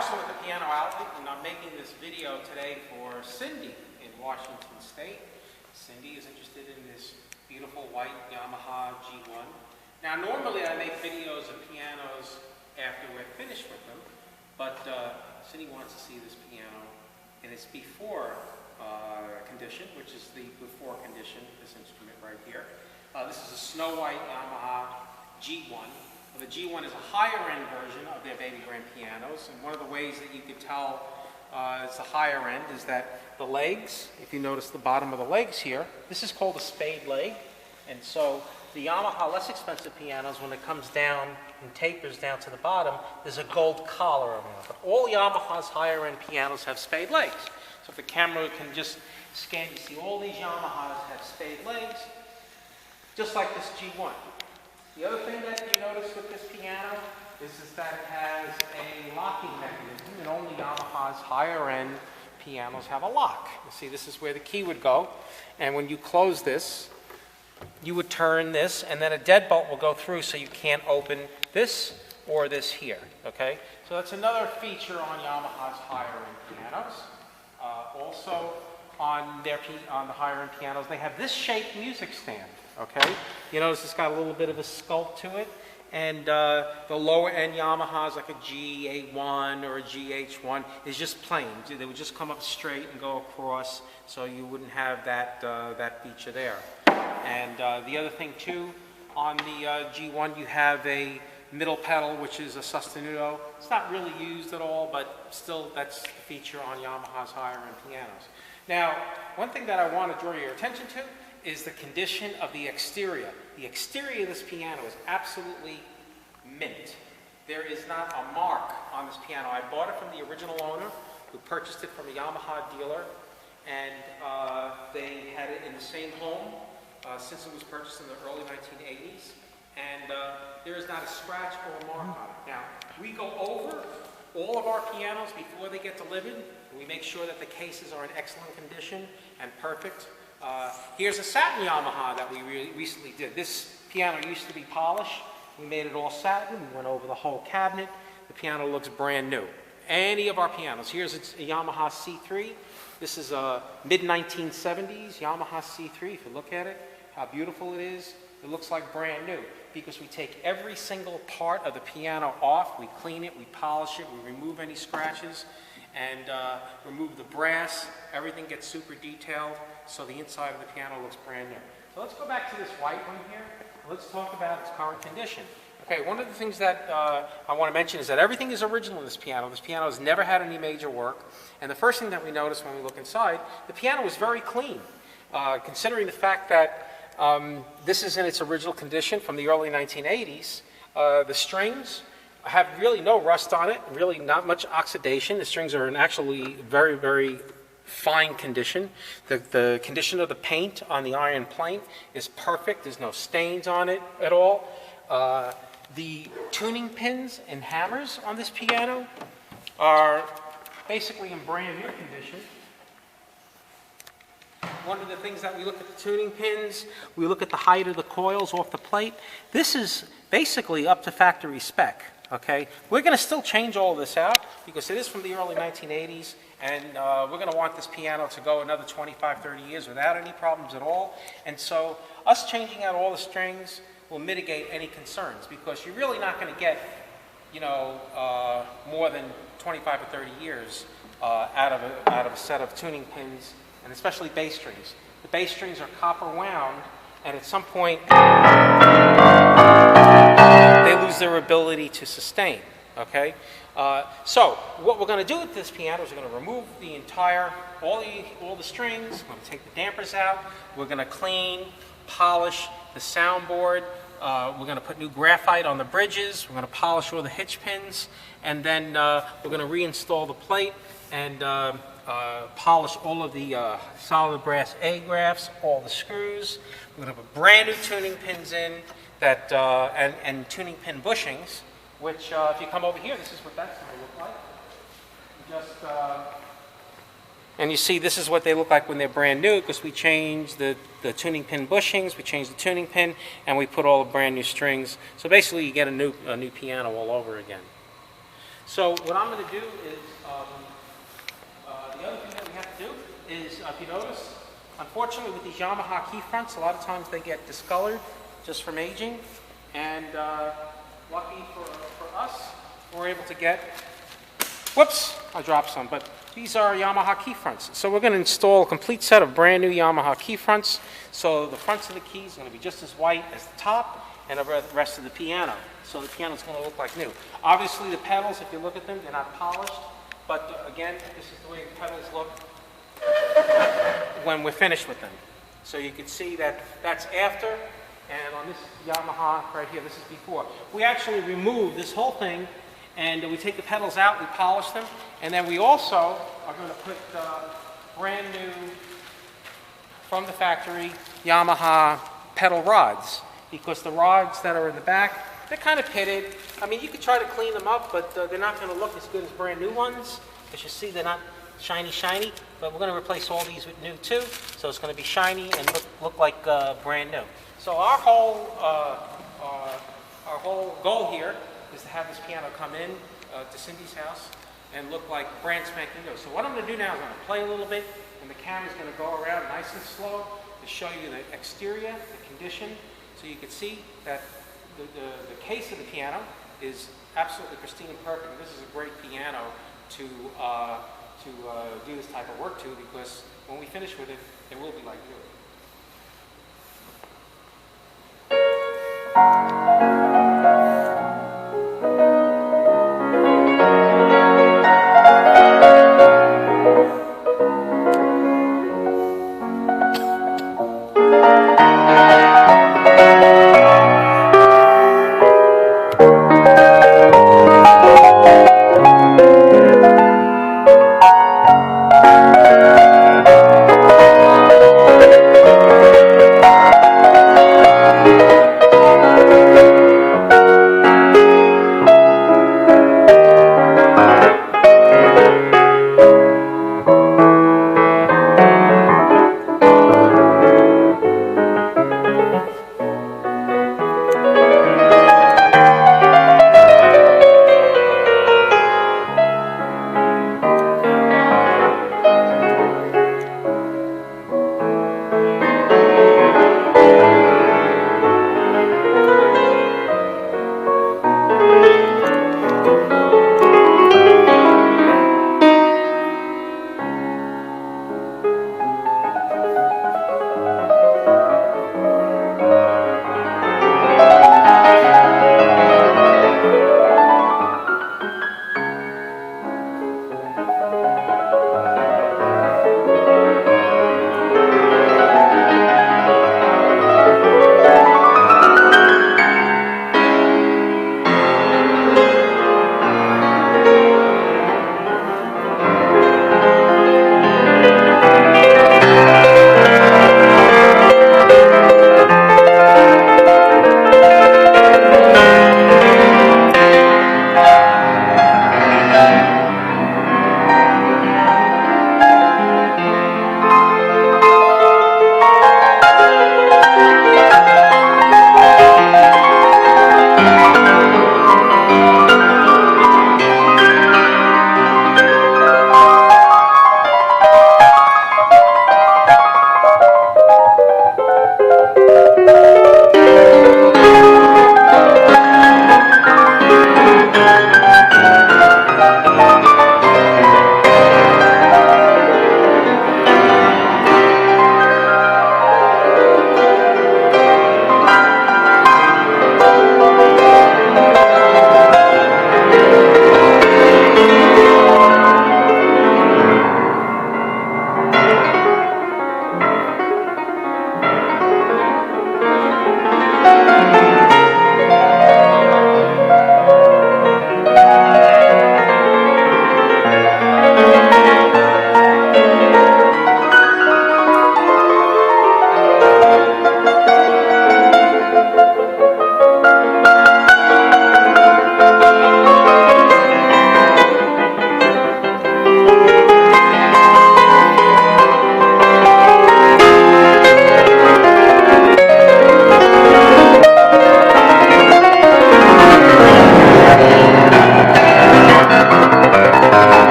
Harrison with the Piano Outlet, and I'm making this video today for Cindy in Washington State. Cindy is interested in this beautiful white Yamaha G1. Now, normally I make videos of pianos after we're finished with them, but Cindy wants to see this piano in its before condition, which is the before condition, this instrument right here. This is a Snow White Yamaha G1. The G1 is a higher-end version of their baby grand pianos, and one of the ways that you can tell it's a higher end is that the legs, if you notice the bottom of the legs here, this is called a spade leg, and so the Yamaha less expensive pianos, when it comes down and tapers down to the bottom, there's a gold collar on it. But all Yamaha's higher-end pianos have spade legs. So if the camera can just scan, you see all these Yamahas have spade legs, just like this G1. The other thing that you notice with this piano is that it has a locking mechanism, and only Yamaha's higher-end pianos have a lock. You see, this is where the key would go, and when you close this, you would turn this, and then a deadbolt will go through, so you can't open this or this here, okay? So that's another feature on Yamaha's higher-end pianos. Also, on the higher-end pianos, they have this shaped music stand. Okay, you notice it's got a little bit of a sculpt to it, and the lower-end Yamahas, like a GA1 or a GH1, is just plain. They would just come up straight and go across, so you wouldn't have that that feature there. And the other thing too, on the G1, you have a middle pedal, which is a sostenuto. It's not really used at all, but still, that's the feature on Yamaha's higher-end pianos. Now, one thing that I want to draw your attention to is the condition of the exterior. The exterior of this piano is absolutely mint. There is not a mark on this piano. I bought it from the original owner, who purchased it from a Yamaha dealer, and they had it in the same home since it was purchased in the early 1980s, and there is not a scratch or a mark on it. Now, we go over all of our pianos before they get delivered, and we make sure that the cases are in excellent condition and perfect. Here's a satin Yamaha that we recently did. This piano used to be polished. We made it all satin. We went over the whole cabinet. The piano looks brand new. Any of our pianos. Here's a Yamaha C3. This is a mid-1970s Yamaha C3. If you look at it, how beautiful it is. It looks like brand new because we take every single part of the piano off. We clean it, we polish it, we remove any scratches, and remove the brass. Everything gets super detailed, so the inside of the piano looks brand new. So let's go back to this white one here. Let's talk about its current condition. Okay, one of the things that I want to mention is that everything is original in this piano. This piano has never had any major work. And the first thing that we notice when we look inside, the piano is very clean. Considering the fact that this is in its original condition from the early 1980s, the strings have really no rust on it, really not much oxidation. The strings are in actually very, very fine condition. The condition of the paint on the iron plate is perfect. There's no stains on it at all. The tuning pins and hammers on this piano are basically in brand new condition. One of the things that we look at the tuning pins, we look at the height of the coils off the plate. This is basically up to factory spec. Okay, we're going to still change all of this out because it is from the early 1980s, and we're going to want this piano to go another 25, 30 years without any problems at all. And so us changing out all the strings will mitigate any concerns because you're really not going to get, you know, more than 25 or 30 years out of a set of tuning pins, and especially bass strings. The bass strings are copper wound, and at some point they lose their ability to sustain, okay? So what we're going to do with this piano is we're going to remove the entire, all the strings, we're going to take the dampers out, we're going to clean, polish the soundboard, we're going to put new graphite on the bridges, we're going to polish all the hitch pins, and then we're going to reinstall the plate and polish all of the solid brass A-graphs, all the screws. We're going to put brand new tuning pins in, that and tuning pin bushings, which if you come over here, this is what that's going to look like. And you see this is what they look like when they're brand new because we changed the tuning pin bushings, we changed the tuning pin, and we put all the brand new strings. So basically you get a new piano all over again. So what I'm going to do is, the other thing that we have to do is, if you notice, unfortunately with these Yamaha key fronts, a lot of times they get discolored just from aging. And lucky for us, we're able to get, whoops, I dropped some, but these are Yamaha key fronts. So we're going to install a complete set of brand new Yamaha key fronts. So the fronts of the keys are going to be just as white as the top and the rest of the piano. So the piano is going to look like new. Obviously the pedals, if you look at them, they're not polished. But again, this is the way the pedals look when we're finished with them. So you can see that that's after, and on this Yamaha right here, this is before. We actually remove this whole thing, and we take the pedals out, we polish them, and then we also are going to put brand new, from the factory, Yamaha pedal rods, because the rods that are in the back, they're kind of pitted. I mean, you could try to clean them up, but they're not going to look as good as brand new ones. As you see, they're not shiny, but we're going to replace all these with new too, so it's going to be shiny and look like brand new. So our whole goal here is to have this piano come in to Cindy's house and look like brand spanking new. So what I'm going to do now is I'm going to play a little bit, and the camera's going to go around nice and slow to show you the exterior, the condition, so you can see that the case of the piano is absolutely pristine and perfect. This is a great piano to do this type of work to, because when we finish with it, it will be like new.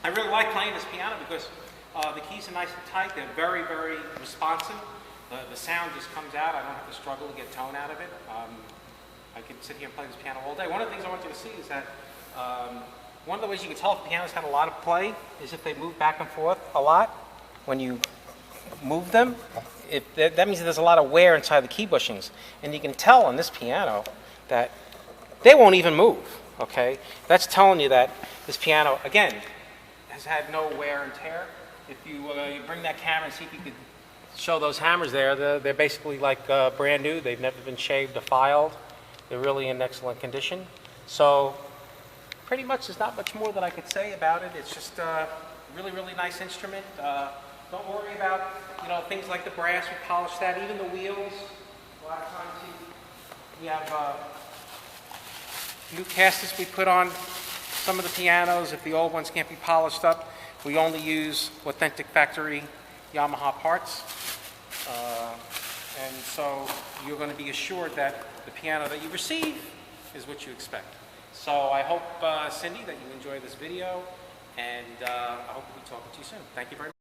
I really like playing this piano because the keys are nice and tight. They're very, very responsive. The sound just comes out. I don't have to struggle to get tone out of it. I can sit here and play this piano all day. One of the things I want you to see is that one of the ways you can tell if the piano's had a lot of play is if they move back and forth a lot. When you move them, that means that there's a lot of wear inside the key bushings. And you can tell on this piano that they won't even move, okay? That's telling you that this piano, again, has had no wear and tear. If you bring that camera and see if you could show those hammers there, they're basically like brand new. They've never been shaved or filed. They're really in excellent condition. So pretty much there's not much more that I could say about it. It's just a really, really nice instrument. Don't worry about, things like the brass. We polished that. Even the wheels. A lot of times we have new casters we put on some of the pianos. If the old ones can't be polished up, we only use authentic factory Yamaha parts. And so you're going to be assured that the piano that you receive is what you expect. So I hope, Cindy, that you enjoy this video, and I hope to be talking to you soon. Thank you very much.